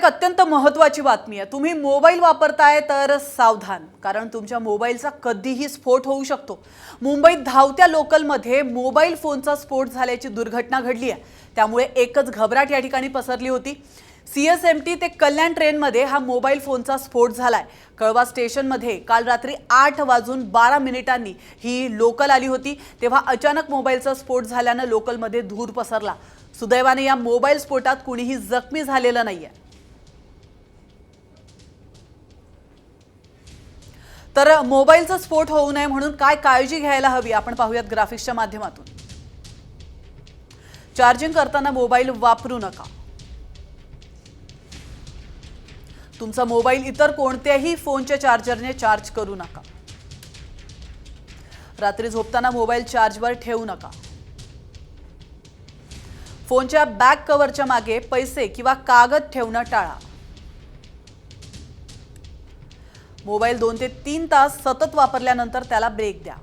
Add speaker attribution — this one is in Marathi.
Speaker 1: एक अत्यंत महत्त्वाची बातमी आहे। तुम्ही मोबाईल वापरताय तर सावधान, कारण तुमच्या मोबाईलचा कधीही स्फोट होऊ शकतो। मुंबईत धावत्या लोकलमध्ये मोबाईल फोनचा स्फोट झाल्याची दुर्घटना घडली आहे। त्यामुळे एकच घबराट या ठिकाणी पसरली होती। सीएसएमटी ते कल्याण ट्रेनमध्ये हा मोबाईल फोनचा स्फोट झालाय। कळवा स्टेशनमध्ये काल रात्री 8:12 ही लोकल आली होती, तेव्हा अचानक मोबाईलचा स्फोट झाल्याने लोकलमध्ये धूर पसरला। सुदैवाने या मोबाईल स्फोटात कुणीही जखमी झालेलं नाहीये। तर मोबाईलचा स्फोट होऊ नये म्हणून काय काळजी घ्यायला हवी आपण पाहूयात ग्राफिक्सच्या माध्यमातून। चार्जिंग करताना मोबाईल वापरू नका। तुमचा मोबाईल इतर कोणत्याही फोनच्या चार्जरने चार्ज करू नका। रात्री झोपताना मोबाईल चार्जवर ठेवू नका। फोनच्या बॅक कव्हरच्या मागे पैसे किंवा कागद ठेवणं टाळा। मोबाईल 2 ते 3 तास सतत वापरल्यानंतर त्याला ब्रेक द्या।